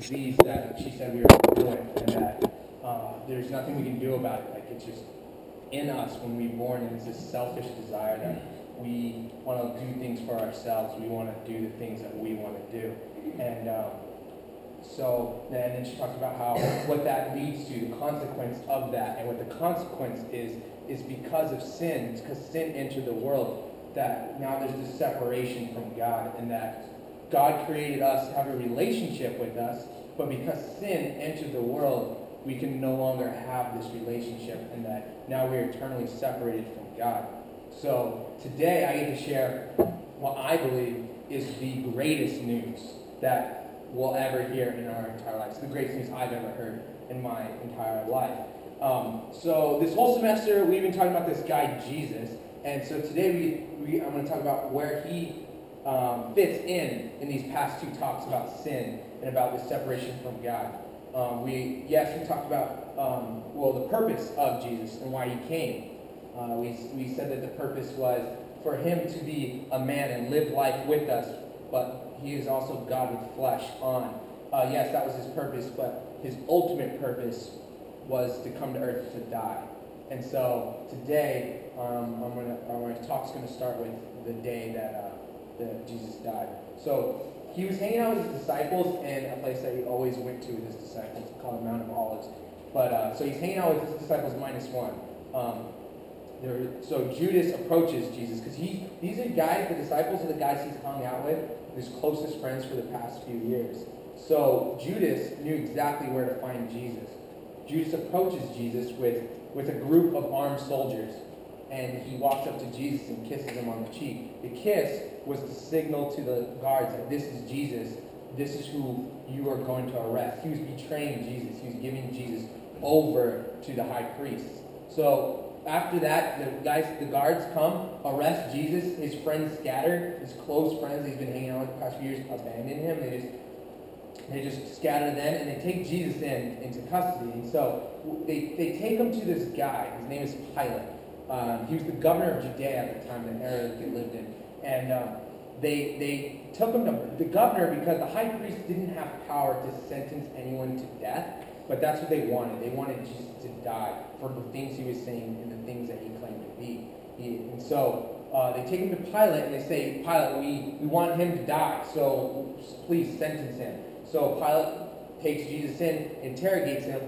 disease that she said we were born with, and that there's nothing we can do about it. Like, it's just in us when we're born, and it's this selfish desire that we want to do things for ourselves. We want to do the things that we want to do. And then she talks about how what that leads to, the consequence of that, and what the consequence is because of sin. It's because sin entered the world that now there's this separation from God, and that God created us to have a relationship with us, but because sin entered the world, we can no longer have this relationship, and that now we're eternally separated from God. So today I get to share what I believe is the greatest news that we'll ever hear in our entire lives. The greatest news I've ever heard in my entire life. So this whole semester we've been talking about this guy Jesus, and so today I'm going to talk about where he fits in these past two talks about sin and about the separation from God. We talked about the purpose of Jesus and why he came. We said that the purpose was for him to be a man and live life with us, but he is also God with flesh on. Yes, that was his purpose, but his ultimate purpose was to come to earth to die. And so today, our talk's going to start with the day that Jesus died. So he was hanging out with his disciples in a place that he always went to with his disciples, called the Mount of Olives. But so he's hanging out with his disciples minus one. So Judas approaches Jesus, because these are guys, the disciples are the guys he's hung out with, his closest friends for the past few years. So Judas knew exactly where to find Jesus. Judas approaches Jesus with a group of armed soldiers, and he walks up to Jesus and kisses him on the cheek. The kiss was the signal to the guards that this is Jesus, this is who you are going to arrest. He was betraying Jesus. He was giving Jesus over to the high priest. So after that, the guards come, arrest Jesus. His friends scatter. His close friends he's been hanging out with the past few years abandon him. They just scatter them, and they take Jesus into custody. And so they take him to this guy. His name is Pilate. He was the governor of Judea at the time, the era that they lived in. And they took him to the governor because the high priest didn't have power to sentence anyone to death, but that's what they wanted. They wanted Jesus to die for the things he was saying and the things that he claimed to be. And so they take him to Pilate, and they say, Pilate, we want him to die, so please sentence him. So Pilate takes Jesus in, interrogates him,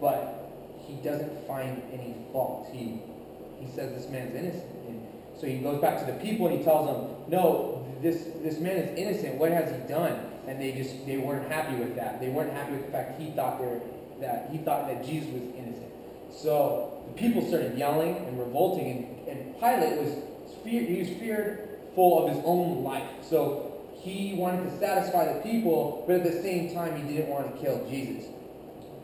but he doesn't find any fault. He says this man's innocent. And so he goes back to the people and he tells them, no, this man is innocent. What has he done? And they weren't happy with that. They weren't happy with the fact he thought that Jesus was innocent. So the people started yelling and revolting, and Pilate was fearful of his own life. So he wanted to satisfy the people, but at the same time he didn't want to kill Jesus.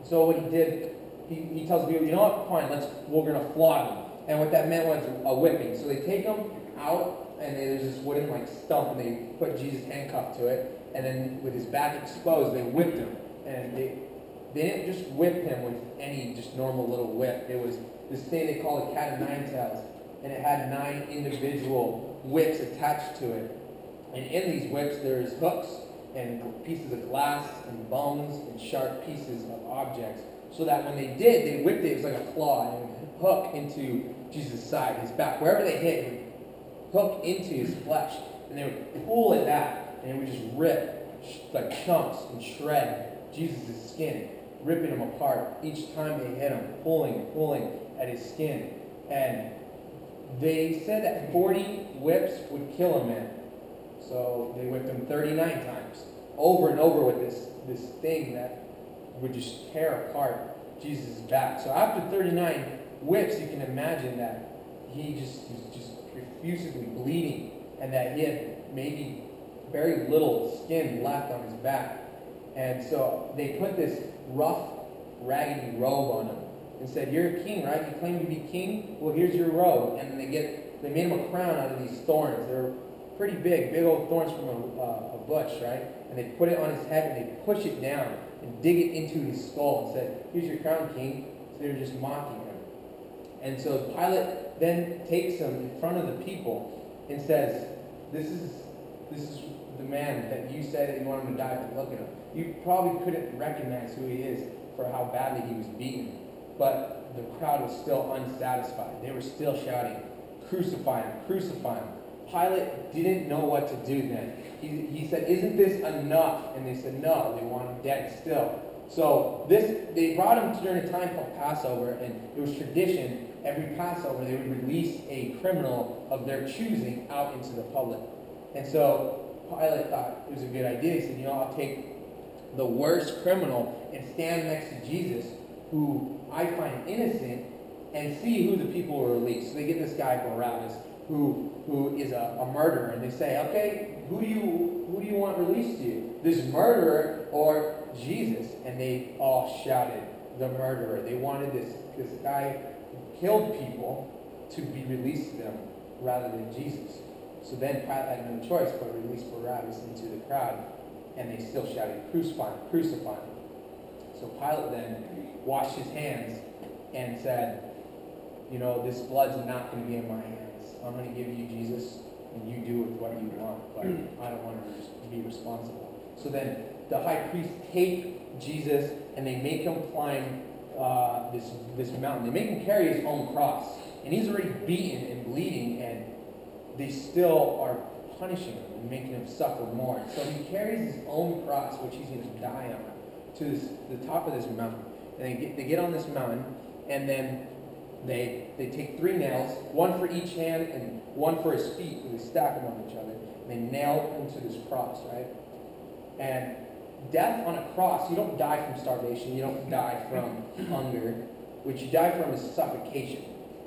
So what he did, he tells the people, you know what, fine, we're going to flog him. And what that meant was a whipping. So they take him out, and there's this wooden stump, and they put Jesus handcuffed to it, and then with his back exposed, they whipped him. And they didn't just whip him with any just normal little whip. It was this thing they call a cat of nine tails, and it had 9 individual whips attached to it. And in these whips, there's hooks and pieces of glass and bones and sharp pieces of objects, so that when they whipped it, it was like a claw, and it would hook into Jesus' side, his back. Wherever they hit, it would hook into his flesh, and they would pull at that, and it would just rip like chunks and shred Jesus' skin, ripping him apart each time they hit him, pulling at his skin. And they said that 40 whips would kill a man. So they whipped him 39 times, over and over with this thing that would just tear apart Jesus' back. So after 39 whips, you can imagine that he was just profusely bleeding, and that he had maybe very little skin left on his back. And so they put this rough, raggedy robe on him and said, "You're a king, right? You claim to be king? Well, here's your robe." And then they made him a crown out of these thorns. They're pretty big old thorns from a bush, right? And they put it on his head, and they push it down and dig it into his skull and said, "Here's your crown, king." So they were just mocking him. And so Pilate then takes him in front of the people and says, this is the man that you said that you want him to die for, look at him. You probably couldn't recognize who he is for how badly he was beaten. But the crowd was still unsatisfied. They were still shouting, crucify him, crucify him. Pilate didn't know what to do then. He said, isn't this enough? And they said, no, they want him dead still. So they brought him during a time called Passover, and it was tradition, every Passover they would release a criminal of their choosing out into the public. And so Pilate thought it was a good idea. He said, I'll take the worst criminal and stand next to Jesus, who I find innocent, and see who the people will release. So they get this guy Barabbas, who is a murderer, and they say, okay, who do you want released to you? This murderer or Jesus? And they all shouted, the murderer. They wanted this guy who killed people to be released to them rather than Jesus. So then Pilate had no choice but to release Barabbas into the crowd, and they still shouted, crucify him, crucify him. So Pilate then washed his hands and said, this blood's not going to be in my hands. I'm going to give you Jesus, and you do with what you want, but I don't want to be responsible. So then the high priest take Jesus, and they make him climb this mountain. They make him carry his own cross, and he's already beaten and bleeding, and they still are punishing him and making him suffer more. So he carries his own cross, which he's going to die on, to the top of this mountain. And they get on this mountain, and then they take 3 nails, one for each hand and one for his feet, and they stack them on each other. And they nail him to this cross, right? And death on a cross, you don't die from starvation, you don't die from hunger. What you die from is suffocation.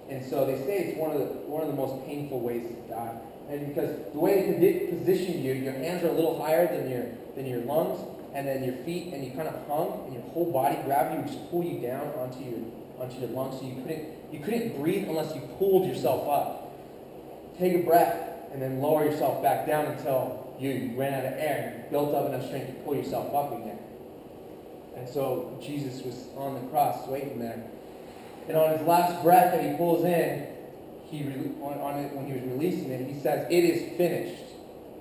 And so they say it's one of the most painful ways to die. And because the way they position you, your hands are a little higher than your lungs, and then your feet, and you kind of hung, and your whole body gravity would just pull you down onto your lungs, so you couldn't breathe unless you pulled yourself up. Take a breath, and then lower yourself back down until you ran out of air and built up enough strength to pull yourself up again. And so Jesus was on the cross waiting there. And on his last breath that he pulls in, when he was releasing it, he says, "It is finished."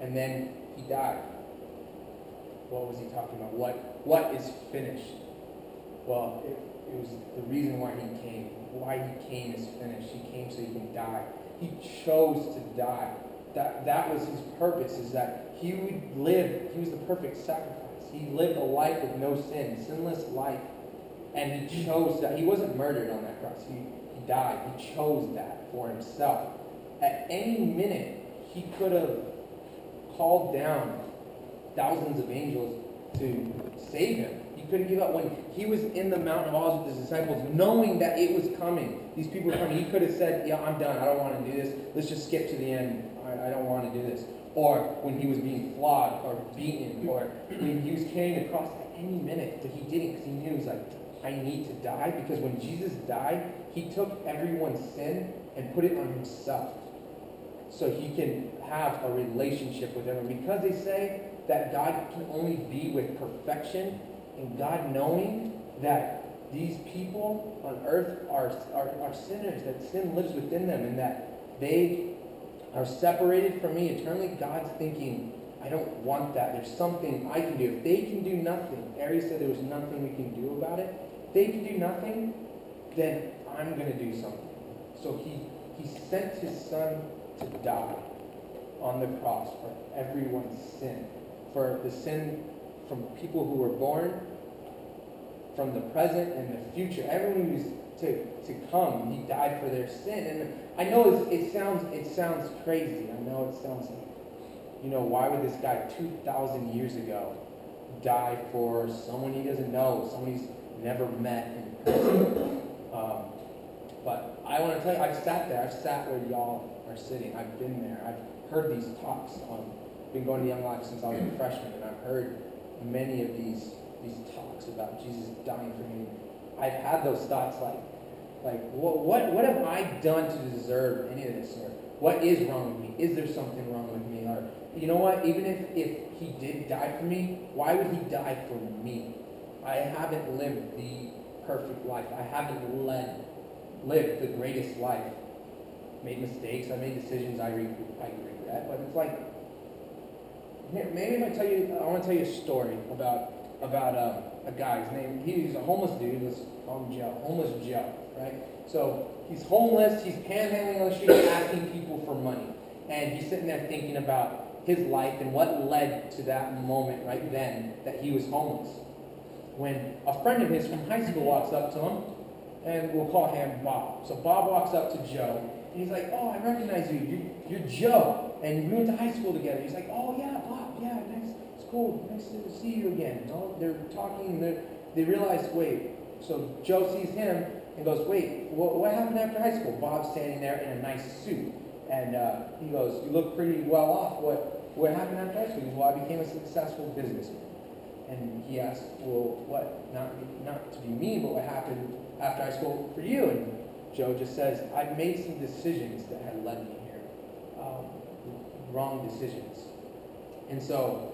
And then he died. What was he talking about? What is finished? Well, it was the reason why he came. Why he came is finished. He came so he can die. He chose to die. That was his purpose, is that he would live. He was the perfect sacrifice. He lived a life with no sin, sinless life. And he chose that. He wasn't murdered on that cross. He died. He chose that for himself. At any minute, he could have called down thousands of angels to save him. He couldn't give up. When he was in the Mount of Olives with his disciples, knowing that it was coming, these people were coming, he could have said, "Yeah, I'm done. I don't want to do this. Let's just skip to the end. I don't want to do this." Or when he was being flogged or beaten, or when he was carrying the cross, at any minute, but he didn't, because he knew, he was like, I need to die, because when Jesus died, he took everyone's sin and put it on himself, so he can have a relationship with everyone. Because they say that God can only be with perfection, and God knowing that these people on earth are sinners, that sin lives within them, and that they are separated from me eternally, God's thinking, I don't want that. There's something I can do. If they can do nothing, Ari said there was nothing we can do about it. If they can do nothing, then I'm going to do something. So he sent his son to die on the cross for everyone's sin. For the sin from people who were born, from the present and the future. Everyone who's to come, he died for their sin. And I know it sounds crazy. I know it sounds like, why would this guy 2,000 years ago die for someone he doesn't know, someone he's never met in person? But I want to tell you, I've sat there. I've sat where y'all are sitting. I've been there. I've heard these talks. I've been going to Young Life since I was a freshman, and I've heard many of these talks about Jesus dying for me. I've had those thoughts like what have I done to deserve any of this? Or what is wrong with me? Is there something wrong with me? Or you know what? Even if he did die for me, why would he die for me? I haven't lived the perfect life. I haven't lived the greatest life. Made mistakes. I made decisions I regret. But it's like, maybe if I want to tell you a story about a guy. His name, he's a homeless dude. Let's call him Joe. Homeless Joe, right? So he's homeless. He's panhandling on the street, asking people for money, and he's sitting there thinking about his life and what led to that moment right then that he was homeless. When a friend of his from high school walks up to him, and we'll call him Bob. So Bob walks up to Joe, and he's like, "Oh, I recognize you. You're Joe, and we went to high school together." He's like, "Oh yeah, Bob. Yeah, nice. It's cool. Nice to see you again." No, they're talking. They realize, wait. So Joe sees him and goes, "Wait, what happened after high school?" Bob's standing there in a nice suit, and he goes, "You look pretty well off. What happened after high school?" He goes, "Well, I became a successful businessman." And he asked, "Well, what? Not to be mean, but what happened after high school for you?" And Joe just says, "I've made some decisions that had led me here, wrong decisions." And so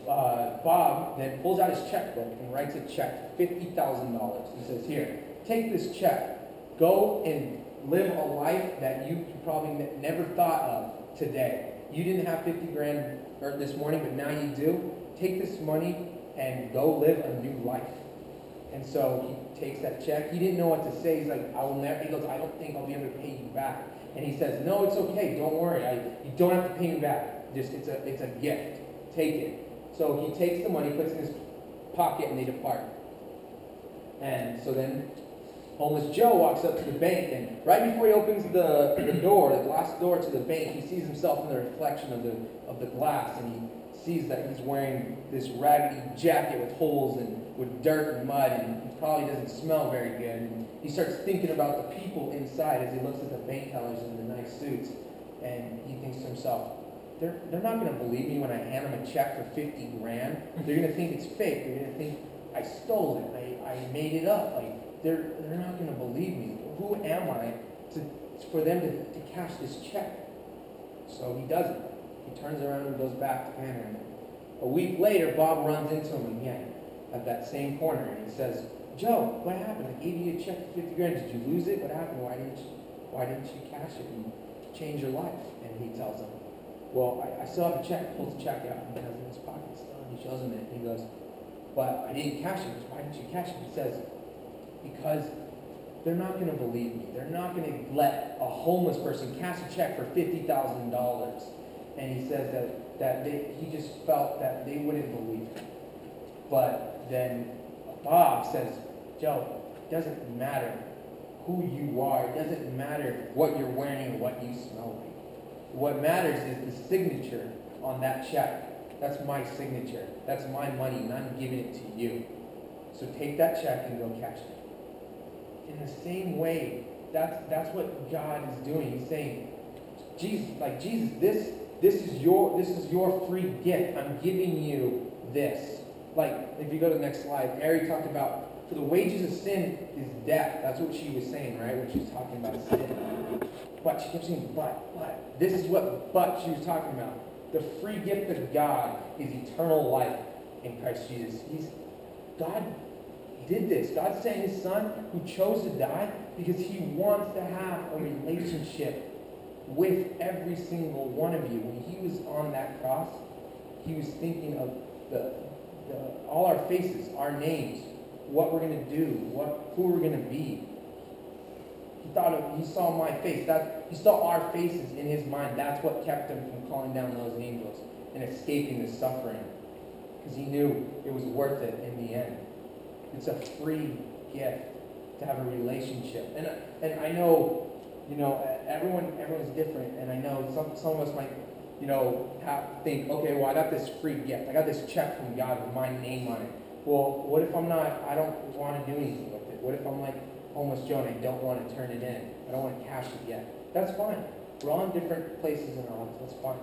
Bob then pulls out his checkbook and writes a check for $50,000. He says, "Here, take this check. Go and live a life that you probably never thought of today. You didn't have 50 grand this morning, but now you do. Take this money and go live a new life." And so he takes that check. He didn't know what to say. He's like, "I will never." He goes, "I don't think I'll be able to pay you back." And he says, "No, it's okay. Don't worry. You don't have to pay me back. Just it's a gift. Take it." So he takes the money, puts it in his pocket, and they depart. And so then homeless Joe walks up to the bank, and right before he opens the door, the glass door to the bank, he sees himself in the reflection of the glass, and he sees that he's wearing this raggedy jacket with holes and with dirt and mud, and he probably doesn't smell very good. And he starts thinking about the people inside as he looks at the bank tellers in the nice suits, and he thinks to himself, they're not going to believe me when I hand them a check for 50 grand. They're going to think it's fake. They're going to think I stole it. I made it up. Like they're not going to believe me. Who am I for them to cash this check? So he doesn't. He turns around and goes back to Panhandle. A week later, Bob runs into him again at that same corner, and he says, "Joe, what happened? I gave you a check for 50 grand. Did you lose it? What happened? Why didn't you cash it and change your life?" And he tells him, "Well, I still have the check." He pulls the check out and has it in his pocket still, and he shows him it. And he goes, "But I didn't cash it." He goes, "Why didn't you cash it?" He says, "Because they're not going to believe me. They're not going to let a homeless person cash a check for $50,000. And he says he just felt that they wouldn't believe him. But then Bob says, "Joe, it doesn't matter who you are. It doesn't matter what you're wearing or what you smell like. What matters is the signature on that check. That's my signature. That's my money, and I'm giving it to you. So take that check and go cash it." In the same way, that's what God is doing. He's saying, Jesus, this is your free gift. I'm giving you this. Like, if you go to the next slide, Mary talked about, for the wages of sin is death. That's what she was saying, right? When she was talking about sin. But she kept saying, but. This is what but she was talking about. The free gift of God is eternal life in Christ Jesus. God did this. God sent his son who chose to die because he wants to have a relationship with every single one of you. When he was on that cross, he was thinking of all our faces, our names, what we're going to do, who we're going to be. He saw my face. He saw our faces in his mind. That's what kept him from calling down those angels and escaping the suffering, because he knew it was worth it in the end. It's a free gift to have a relationship. And I know, everyone's different, and I know some of us might, think, okay, well, I got this free gift. I got this check from God with my name on it. Well, what if I don't want to do anything with it? What if I'm like homeless Joe and I don't want to turn it in? I don't want to cash it yet. That's fine. We're all in different places in our lives. That's fine.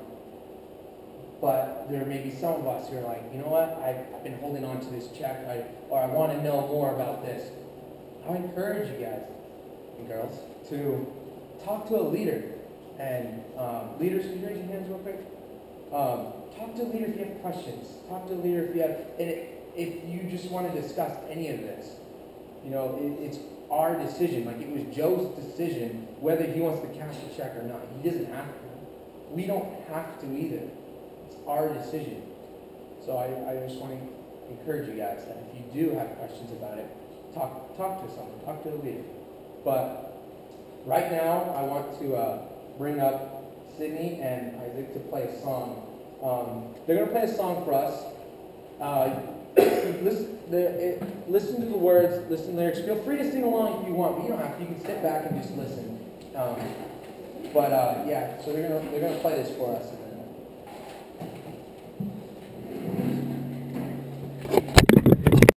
But there may be some of us who are like, you know what? I've been holding on to this check, or I want to know more about this. I encourage you guys and girls to talk to a leader. And leaders, can you raise your hands real quick? Talk to a leader if you have questions. Talk to a leader if you just want to discuss any of this. It's our decision. Like, it was Joe's decision whether he wants to cash the check or not. He doesn't have to. We don't have to either. it's our decision. So I just want to encourage you guys that if you do have questions about it, talk to someone, talk to a leader. But right now, I want to bring up Sydney and Isaac to play a song. They're going to play a song for us. Listen to the words, listen to the lyrics. Feel free to sing along if you want, but you don't have to. You can sit back and just listen. Yeah, so they're gonna play this for us.